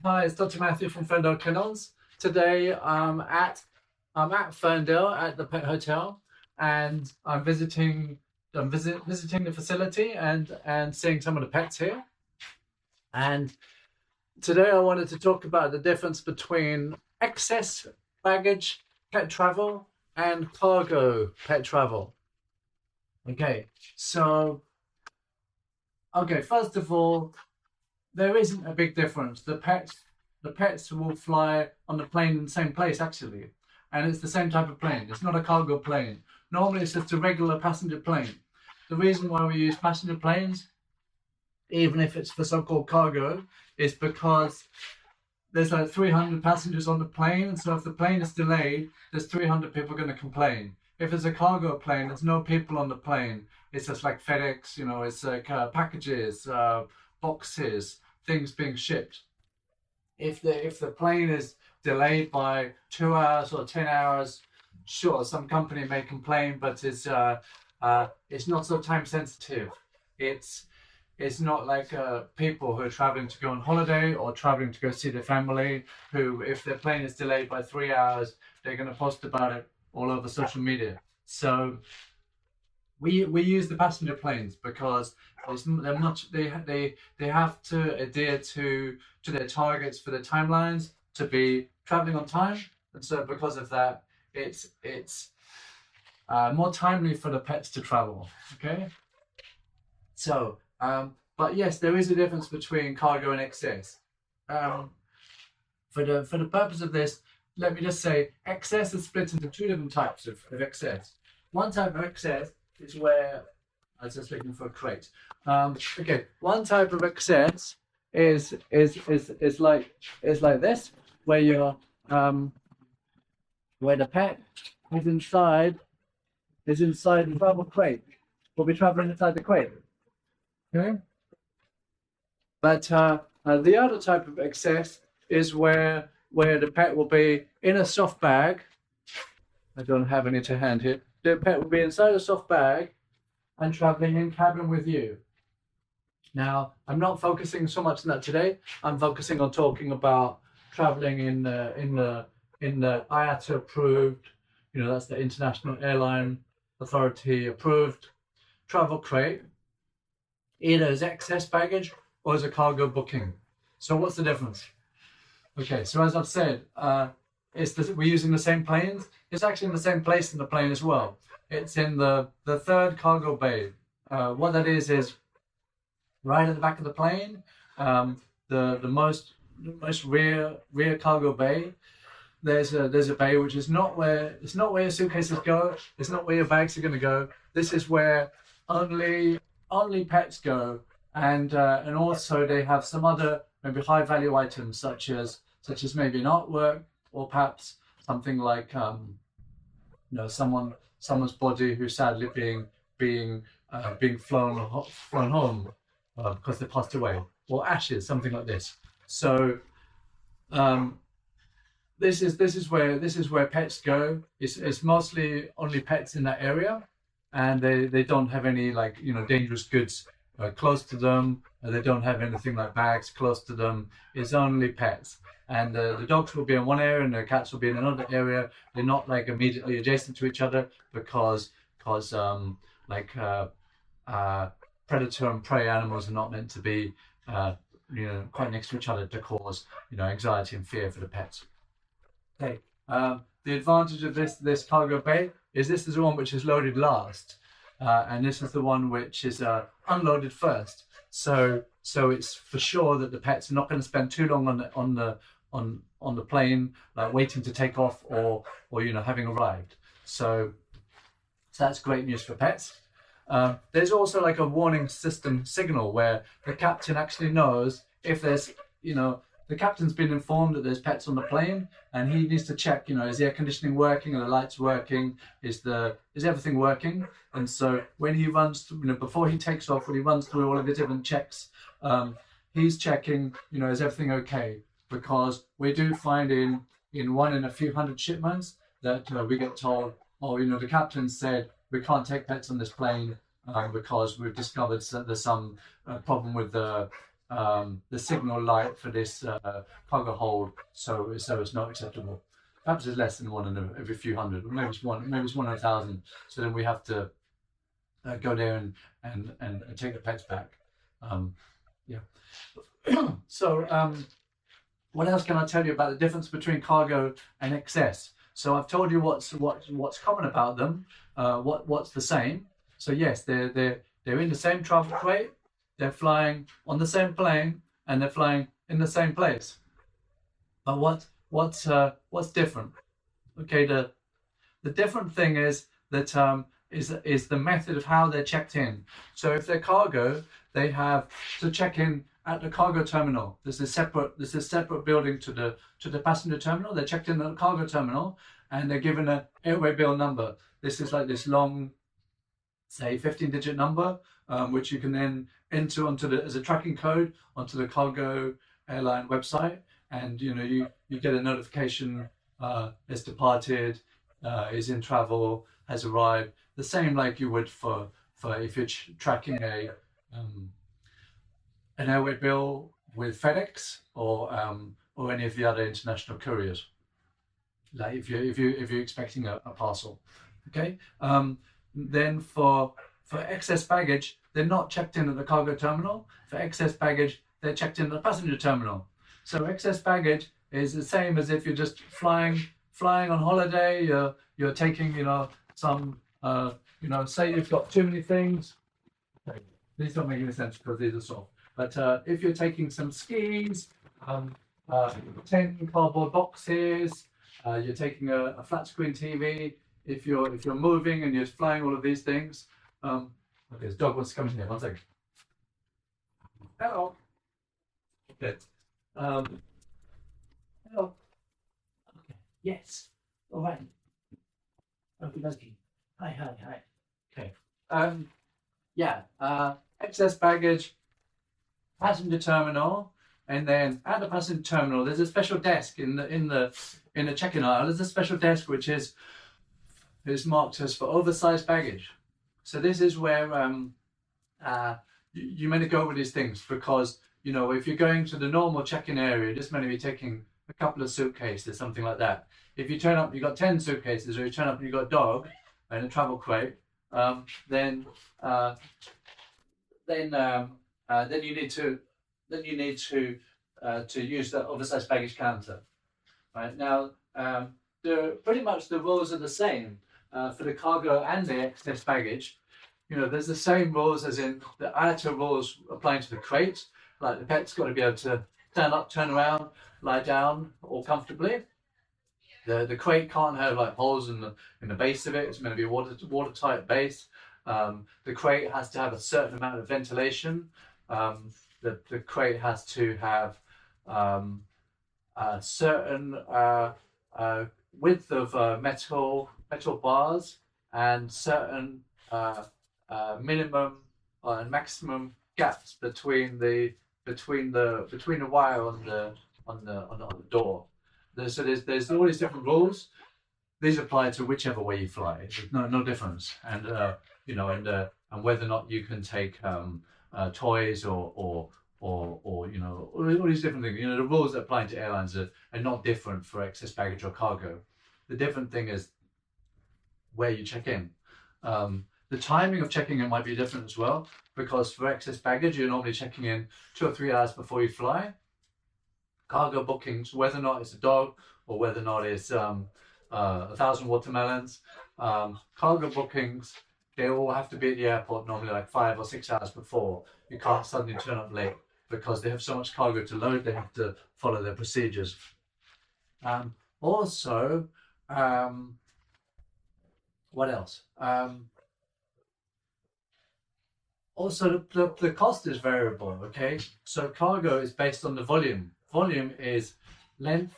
Hi, it's Dr. Matthew from Ferndale Kennels. Today I'm at Ferndale at the Pet Hotel, and I'm visiting the facility and seeing some of the pets here. And today I wanted to talk about the difference between excess baggage pet travel and cargo pet travel. Okay, so first of all, there isn't a big difference. The pets will fly on the plane in the same place actually, and it's the same type of plane. It's not a cargo plane. Normally, it's just a regular passenger plane. The reason why we use passenger planes, even if it's for so-called cargo, is because there's like 300 passengers on the plane, and so if the plane is delayed, there's 300 people going to complain. If it's a cargo plane, there's no people on the plane. It's just like FedEx, it's like packages, boxes, things being shipped. If the plane is delayed by 2 hours or 10 hours, sure, some company may complain, but it's not so time sensitive. It's it's not like people who are traveling to go on holiday or traveling to go see their family, who, if their plane is delayed by 3 hours, they're going to post about it all over social media. So we use the passenger planes because they're much they have to adhere to their targets for their timelines to be traveling on time, and so because of that, it's more timely for the pets to travel. Okay, so but yes, there is a difference between cargo and excess. Um, for the purpose of this, let me just say excess is split into two different types of excess. One type of excess is where I was just looking for a crate. Okay, one type of excess is like this, where you're where the pet is inside the travel crate. We'll be traveling inside the crate. Okay, but the other type of excess is where the pet will be in a soft bag. I don't have any to hand here. The pet will be inside a soft bag and traveling in cabin with you. Now, I'm not focusing so much on that today. I'm focusing on talking about traveling in the IATA approved, that's the International Airline Authority approved travel crate, either as excess baggage or as a cargo booking. So what's the difference? Okay, so as I've said, we're using the same planes. It's actually in the same place in the plane as well. It's in the third cargo bay. What that is right at the back of the plane, the most rear cargo bay. There's a bay which is not where your suitcases go. It's not where your bags are going to go. This is where only pets go, and also they have some other maybe high value items such as maybe an artwork, or perhaps something like someone's body who's sadly being flown home because they passed away, or ashes, something like this. So um, this is where pets go. It's mostly only pets in that area, and they don't have any, like, dangerous goods close to them. They don't have anything like bags close to them. It's only pets, and the dogs will be in one area and the cats will be in another area. They're not like immediately adjacent to each other because like predator and prey animals are not meant to be quite next to each other to cause anxiety and fear for the pets. Okay. The advantage of this cargo bay is this is the one which is loaded last, and this is the one which is unloaded first. So it's for sure that the pets are not going to spend too long on the plane, like waiting to take off or having arrived. So that's great news for pets. There's also like a warning system signal where the captain actually knows if the captain's been informed that there's pets on the plane, and he needs to check, is the air conditioning working? Are the lights working? Is everything working? And so when he runs through, before he takes off, when he runs through all of the different checks, he's checking, is everything okay? Because we do find in one in a few hundred shipments that we get told, oh, the captain said we can't take pets on this plane because we've discovered there's some problem with the signal light for this cargo hold, so it's not acceptable. Perhaps it's less than one in every few hundred, maybe it's one in 1,000. So then we have to go there and take the pets back. Yeah. So what else can I tell you about the difference between cargo and excess? So I've told you what's common about them. What's the same? So yes, they're in the same travel crate. They're flying on the same plane and they're flying in the same place. But what's different? Okay, the different thing is that is the method of how they're checked in. So if they're cargo, they have to check in at the cargo terminal. This is separate building to the passenger terminal. They're checked in at the cargo terminal and they're given an airway bill number. This is like this long, say 15-digit number, which you can then enter as a tracking code onto the cargo airline website, and you get a notification, it's departed, is in travel, has arrived, the same like you would for if you're tracking an airway bill with FedEx or any of the other international couriers, like if you're expecting a parcel. Okay. Then for excess baggage, they're not checked in at the cargo terminal. For excess baggage, they're checked in at the passenger terminal. So excess baggage is the same as if you're just flying on holiday. You're taking some say you've got too many things. These don't make any sense because these are soft. But if you're taking some skis, 10 cardboard boxes, you're taking a flat screen TV. If you're moving and you're flying all of these things, okay, this dog wants to come in here. 1 second. Hello. Okay. Hello. Okay. Yes. All right. Okay. Hi. Okay. Yeah. Excess baggage, passenger terminal, and then at the passenger terminal, there's a special desk in the check-in aisle. There's a special desk which is marked as for oversized baggage. So this is where you meant to go with these things, because if you're going to the normal check-in area, you're just meant to be taking a couple of suitcases, something like that. If you turn up, you've got 10 suitcases, or you turn up and you've got a dog and a travel crate, then you need to use the oversized baggage counter. Right now, pretty much the rules are the same for the cargo and the excess baggage. There's the same rules as in the IATA rules applying to the crate. Like the pet's got to be able to stand up, turn around, lie down, all comfortably. The crate can't have like holes in the base of it. It's meant to be a watertight base. The crate has to have a certain amount of ventilation. The crate has to have a certain width of metal bars and certain minimum and maximum gaps between the wire on the door. So there's all these different rules. These apply to whichever way you fly. There's no difference, and and whether or not you can take toys or all these different things. The rules that apply to airlines are not different for excess baggage or cargo. The different thing is where you check in. The timing of checking in might be different as well, because for excess baggage, you're normally checking in 2 or 3 hours before you fly. Cargo bookings, whether or not it's a dog or whether or not it's 1,000 watermelons, cargo bookings, they all have to be at the airport normally like 5 or 6 hours before. You can't suddenly turn up late because they have so much cargo to load. They have to follow their procedures. Also, what else? Also, the cost is variable. Okay, so cargo is based on the volume. Volume is length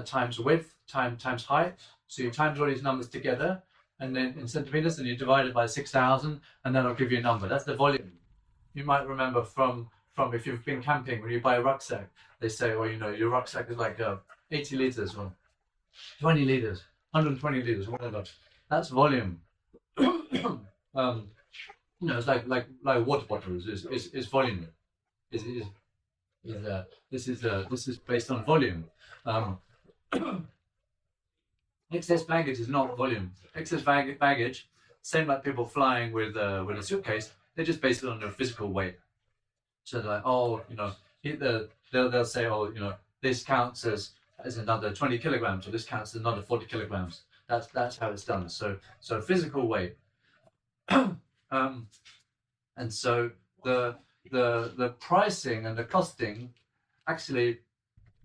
times width times height. So you times all these numbers together, and then in centimeters, and you divide it by 6,000, and that'll give you a number. That's the volume. You might remember from if you've been camping, when you buy a rucksack, they say, oh, your rucksack is like 80 liters or 20 liters, 120 liters, whatever. That's volume. It's like water bottles is volume. this is based on volume. Excess baggage is not volume. Excess baggage, same like people flying with a suitcase, they just base it on their physical weight. So they're like, oh, you know, they'll say, oh, you know, this counts as another 20 kilograms, or this counts as another 40 kilograms. That's how it's done. So physical weight. And so the pricing and the costing, actually,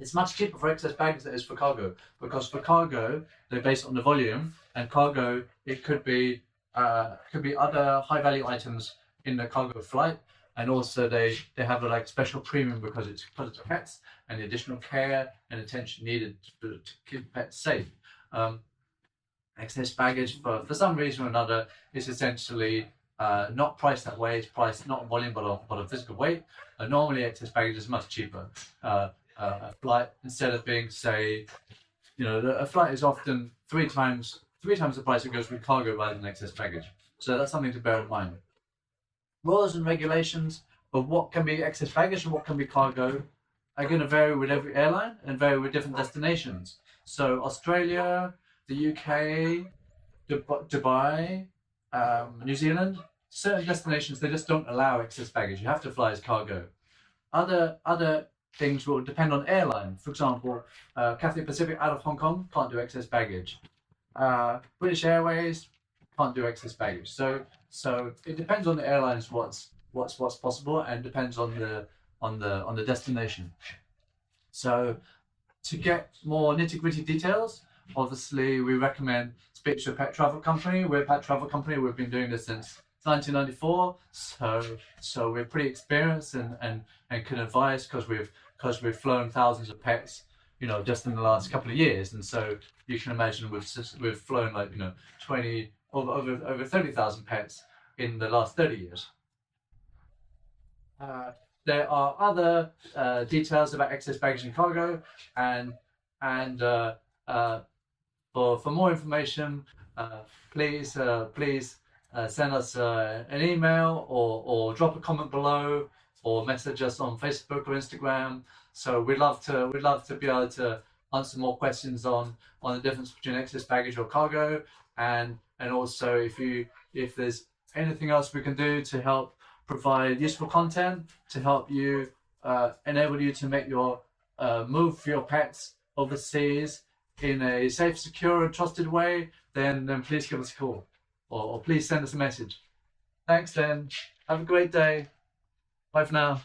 it's much cheaper for excess baggage than it is for cargo, because for cargo they base it on the volume, and cargo, it could be other high value items in the cargo flight, and also they have a like special premium because it's pets and the additional care and attention needed to keep pets safe. Excess baggage, for some reason or another, is essentially not priced that way. It's priced not on volume but on physical weight. Normally excess baggage is much cheaper. A flight, instead of being, say, you know, a flight is often three times the price it goes with cargo rather than excess baggage. So that's something to bear in mind. Rules and regulations of what can be excess baggage and what can be cargo are going to vary with every airline and vary with different destinations. So Australia, the UK, Dubai, New Zealand, certain destinations, they just don't allow excess baggage. You have to fly as cargo. Other things will depend on airline. For example, Cathay Pacific out of Hong Kong can't do excess baggage. British Airways can't do excess baggage. So it depends on the airlines what's possible, and depends on the destination. So to get more nitty-gritty details, obviously we recommend speak to a pet travel company. We're a pet travel company. We've been doing this since 1994, so we're pretty experienced and can advise, because we've flown thousands of pets, you know, just in the last couple of years. And so you can imagine we've flown, like, you know, over 30,000 pets in the last 30 years. There are other details about excess baggage and cargo, and for more information, please send us an email, or drop a comment below, or message us on Facebook or Instagram. So we'd love to be able to answer more questions on the difference between excess baggage or cargo, and also if there's anything else we can do to help provide useful content to help you enable you to make your move for your pets overseas in a safe, secure, and trusted way, then please give us a call, or please send us a message. Thanks, then. Have a great day. Bye for now.